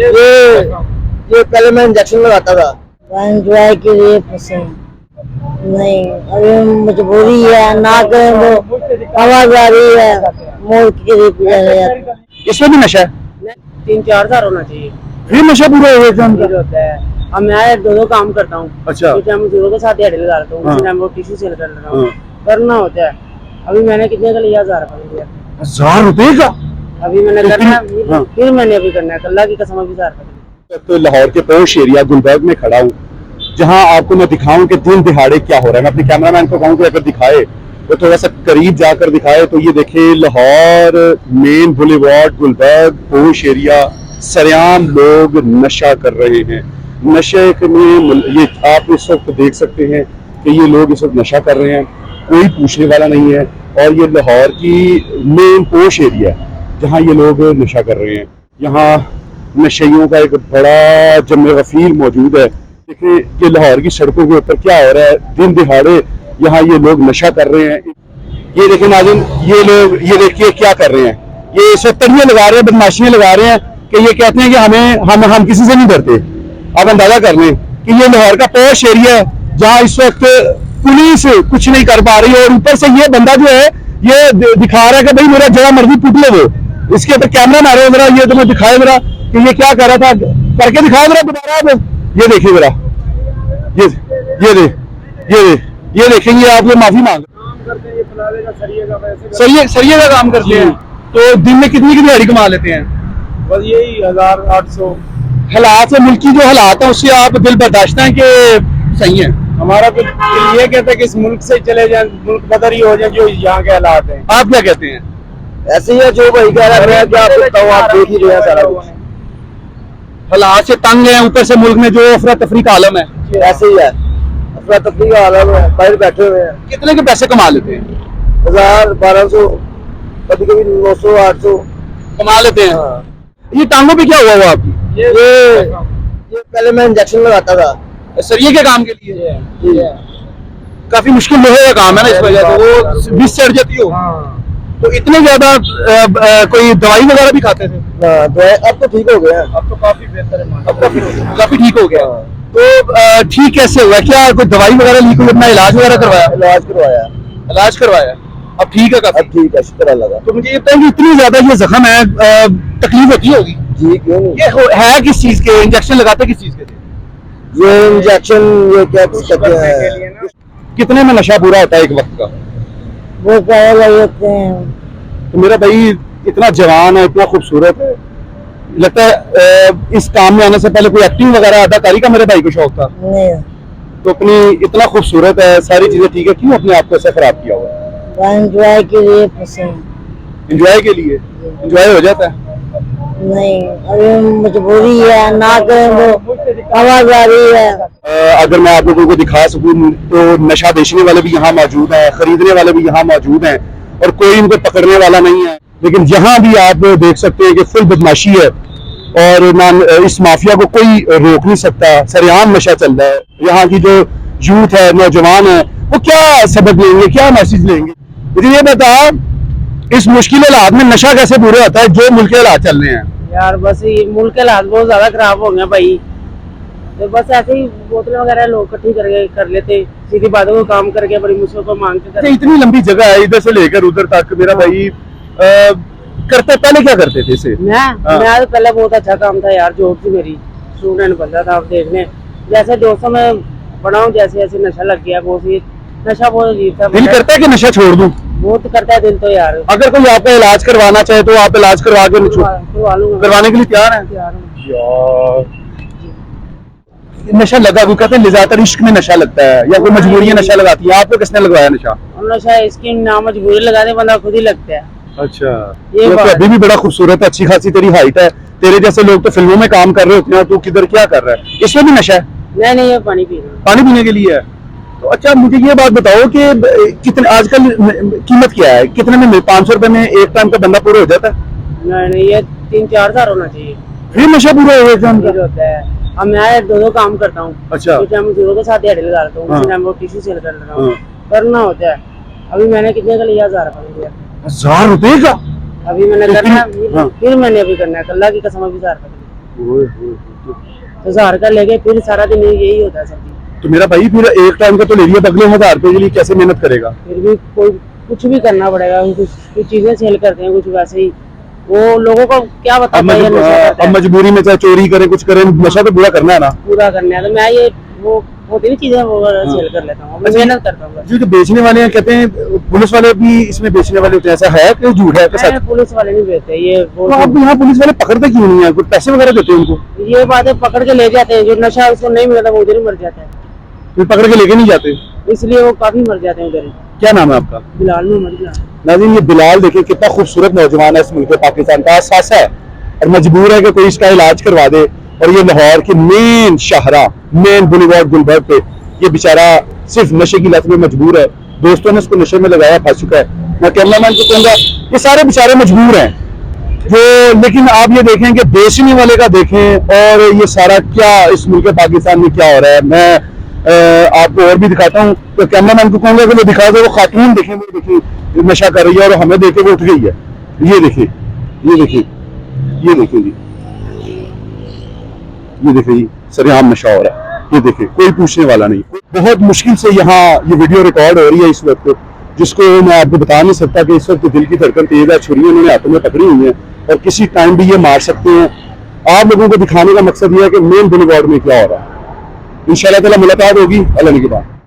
ये पहले मैं इंजेक्शन लगाता था। एंजॉय के लिए पसंद नहीं, अभी मजबूरी है, ना करें तो आवाज आ रही है, मोड़ के लिए पिया जाता है। इसमें भी नशा है? 3-4 हज़ार होना चाहिए, फिर नशा पूरा हो गया होता है। अब मैं दो काम करता हूँ। अच्छा। कुछ टाइम मजदूरों के साथ दिहाड़ी लगा लेता हूँ, कुछ टाइम वो टिश्यू सेल कर लेता हूँ, करना होता है। अभी मैंने कितने का लिया? 1000 का लिया। 1000 रुपए का? अभी मैंने करना है, फिर मैंने अभी करना है, अल्लाह की कसम, अभी 1000 का। तो लाहौर के पोश एरिया गुलबर्ग में खड़ा हूँ, जहाँ आपको मैं दिखाऊं कि दिन दिहाड़े क्या हो रहा है। मैं अपने कैमरामैन को कहूँ कि अगर दिखाए तो थोड़ा सा करीब जाकर दिखाए। तो ये देखे लाहौर मेन बुलेवार्ड गुलबर्ग पोश एरिया, सरेआम लोग नशा कर रहे हैं। नशे में ये आप इस वक्त देख सकते हैं कि ये लोग इस वक्त नशा कर रहे हैं, कोई पूछने वाला नहीं है। और ये लाहौर की मेन पोश एरिया है जहाँ ये लोग नशा कर रहे हैं। यहाँ नशेइयों का एक बड़ा जम्मे गफीर मौजूद है। देखिए कि लाहौर की सड़कों के ऊपर क्या हो रहा है, दिन दिहाड़े यहाँ ये लोग नशा कर रहे हैं। ये देखिए नाज़रीन, ये लोग ये देखिए क्या कर रहे हैं, ये इस वक्त तड़ियाँ लगा रहे हैं, बदमाशियाँ लगा रहे हैं कि ये कहते हैं कि हम किसी से नहीं डरते। आप अंदाजा कर लें कि ये लाहौर का पोश एरिया है जहाँ इस वक्त पुलिस कुछ नहीं कर पा रही है। और ऊपर से ये बंदा जो है ये दिखा रहा है कि भाई मेरा जरा मर्जी पुट लो वो। इसके ऊपर कैमरा मारे जरा, ये तो मैं दिखाए मेरा कि ये क्या कर रहा था, करके दिखाओ मेरा दोबारा। ये देखिए मेरा, ये देखेंगे आप, ये माफी मांग सरिये का काम करते हैं। तो दिन में कितनी की दिहाड़ी कमा लेते हैं? बस यही 1800। हालात से, मुल्क की जो हालात है उससे आप दिल बर्दाश्त हैं कि सही है? हमारा तो ये कहता है कि इस मुल्क से चले जाए, मुल्क बदर ही हो जाए जो यहाँ के हालात हैं। आप क्या कहते हैं? ऐसे ही है जो भाई कह रहा है, मैं क्या बताऊं, आप देख ही रहे हैं सारा कुछ। हालात से तंग है, ऊपर से मुल्क में जो अफरा तफरी का आलम है, ऐसे ही है, अफरा तफरी का आलम है, बाहर बैठे हुए हैं। कितने के पैसे कमा लेते हैं? 1000, 1200, कभी कभी 900, 800 कमा लेते हैं। हाँ। ये टांगों पे क्या हुआ हुआ आपकी? ये पहले मैं इंजेक्शन लगाता था सरिये के काम के लिए। काफी मुश्किल लोहे का काम है ना, इस वजह से वो विष चढ़ जाती हो। तो इतने ज्यादा कोई दवाई वगैरह भी खाते थे? दवाई अब तो ठीक हो गया, अब तो काफी बेहतर है, अब काफी ठीक हो गया। तो ठीक कैसे हुआ? क्या कोई दवाई वगैरह ली, कोई अपना इलाज वगैरह करवाया? इलाज करवाया, अब ठीक है काफी? ठीक है, शुक्र अल्लाह का। तो मुझे ये बताएं कि इतनी ज्यादा ये जख्म है, तकलीफ होती होगी? जी क्यों नहीं। ये है किस चीज के? इंजेक्शन लगाते किस चीज के थे? ये इंजेक्शन, ये क्या कहते हैं। कितने में नशा पूरा होता है एक वक्त का? वो पैसे लगते हैं। तो मेरा भाई इतना जवान है, इतना खूबसूरत है, लगता है इस काम में आने से पहले कोई एक्टिंग वगैरह अदाकारी का मेरे भाई को शौक था? नहीं, तो अपनी इतना खूबसूरत है, सारी चीजें ठीक है, क्यों अपने आप को ऐसा खराब किया हुआ? एंजॉय के लिए पसंद एंजॉय के लिए? एंजॉय हो जाता है? नहीं, अभी मजबूरी है, ना करें तो आवाज आ रही है। अगर मैं आप लोगों को दिखा सकूं तो नशा बेचने वाले भी यहाँ मौजूद हैं, खरीदने वाले भी यहाँ मौजूद हैं, और कोई इनको पकड़ने वाला नहीं है। लेकिन यहाँ भी आप देख सकते हैं कि फुल बदमाशी है, और ना इस माफिया को कोई रोक नहीं सकता। सरेआम नशा चल रहा है। यहाँ की जो यूथ है, नौजवान है, वो क्या सबक लेंगे, क्या मैसेज लेंगे? मुझे ये बता, इस मुश्किल हालात में नशा कैसे पूरा होता है जो मुल्क के हालात चल रहे हैं? यार बस ये मुल्क के हालात बहुत ज्यादा खराब हो गए भाई, तो बस ऐसे ही बोतलें वगैरह लोग इकट्ठी करके कर लेते, सीधी बातों को काम करके बड़ी मुश्किल को मांगते थे। इतनी लंबी जगह है, इधर से लेकर उधर तक, मेरा भाई करते पहले क्या करते थे इसे? मैं तो पहले बहुत अच्छा काम था यार, जॉब थी मेरी, स्टूडेंट बनता था। अब देखने जैसे दोस्तों में बड़ा हूँ, जैसे जैसे नशा लग गया, बहुत नशा बहुत अजीब था। दिल करता है कि नशा छोड़ दूं? बहुत करता है दिल तो यार। अगर कोई आपका इलाज करवाना चाहे तो आप इलाज करवा के करवाने के लिए तैयार हैं? यार नशा लगा, वो कहते हैं ज्यादातर इश्क में नशा लगता है, या कोई मजबूरी नशा लगाती है। आपको किसने लगवाया नशा? नशा इसकी ना मजबूरी लगाने वाला खुद ही लगता है। अच्छा, ये तो अभी भी बड़ा खूबसूरत है, अच्छी खासी तेरी हाइट है, तेरे जैसे लोग तो फिल्मों में काम कर रहे होते हैं, तू किधर क्या कर रहा है? इसमें भी नशा है? नहीं, ये पानी पीना, पानी पीने के लिए है। तो अच्छा मुझे ये बात बताओ कि कितने आजकल कीमत क्या है, कितने में 500 रुपए में एक टाइम का बंदा पूरा हो जाता है? नहीं, ये 3-4 हज़ार होना चाहिए, फिर नशा पूरा हो होता है। अब मैं दो काम करता हूँ। अच्छा। कुछ टाइम मजदूरों के साथ दिहाड़ी लगा लेता हूँ, कुछ टाइम वो टिश्यू सेल कर लेता हूँ, करना होता है। अभी मैंने कितने का लिया? 1000 का लिया। 1000 रुपए का? अभी मैंने करना है, फिर मैंने अभी करना है, अल्लाह की कसम, अभी 1000 का। तो 1000 का लेके फिर सारा दिन यही होता है सर जी। तो मेरा भाई फिर एक टाइम का तो ले लिया, अगले 1000 रुपए के लिए कैसे मेहनत करेगा? फिर भी कोई कुछ भी करना पड़ेगा, कुछ चीजें सेल करते हैं, कुछ वैसे ही वो लोगों को क्या अब बताता है, नशा करता अब है। मजबूरी में चाहे चोरी करें कुछ करें, नशा तो पूरा करना है ना। पूरा करना है तो मैं ये वो होती नहीं चीजें वो सेल कर लेता हूँ, मैं मेहनत करता हूँ। जो बेचने वाले हैं कहते हैं पुलिस वाले भी इसमें बेचने वाले होते हैं, ऐसा है कि झूठ है कि सच? मैं पुलिस वाले नहीं बेचते ये तो आप यहाँ पुलिस वाले पकड़ते क्यों नहीं है? कुछ पैसे वगैरह देते हैं उनको? ये बातें पकड़ के ले जाते हैं, जो नशा उसको नहीं मिलता वो उधर ही मर जाता है, फिर पकड़ के लेके नहीं जाते? इसलिए वो काफी मर जाते हैं उधर ही। क्या नाम है आपका? बिलाल मोहम्मद बिलाल। नाज़रीन, ये बिलाल देखिए कितना खूबसूरत नौजवान है, इस मुल्क पाकिस्तान का सासा है और मजबूर है कि कोई इसका इलाज करवा दे। और ये लाहौर की मेन शाहरा, मेन बुलेवार्ड गुलबर्ग पे ये बेचारा सिर्फ नशे की लत में मजबूर है। दोस्तों ने इसको नशे में लगाया, फंस चुका है। मैं कैमरामैन को कहूंगा ये सारे बेचारे मजबूर हैं जो, लेकिन आप ये देखें कि बेचने वाले का देखें और ये सारा क्या इस मुल्क पाकिस्तान में क्या हो रहा है। मैं आपको और भी दिखाता हूँ, तो कैमरामैन को कहूंगा कि वो दिखा दो, वो खातून देखें, वो देखिए नशा कर रही है और हमें देखे वो उठ गई है। ये देखिए, ये देखिए, ये देखिए जी, ये देखिए जी, सरेआम नशा हो रहा है। ये देखिए, कोई पूछने वाला नहीं। बहुत मुश्किल से यहाँ ये वीडियो रिकॉर्ड हो रही है इस वक्त, जिसको मैं आपको बता नहीं सकता कि इस वक्त दिल की धड़कन तेज है। छुरी उन्होंने हाथों में पकड़ी हुई है और किसी टाइम भी ये मार सकते हैं। आप लोगों को दिखाने का मकसद ये है कि मेन बुलेवार्ड में क्या हो रहा है। इंशाल्लाह ताला मुलाकात होगी अल्लाह ने के बाद।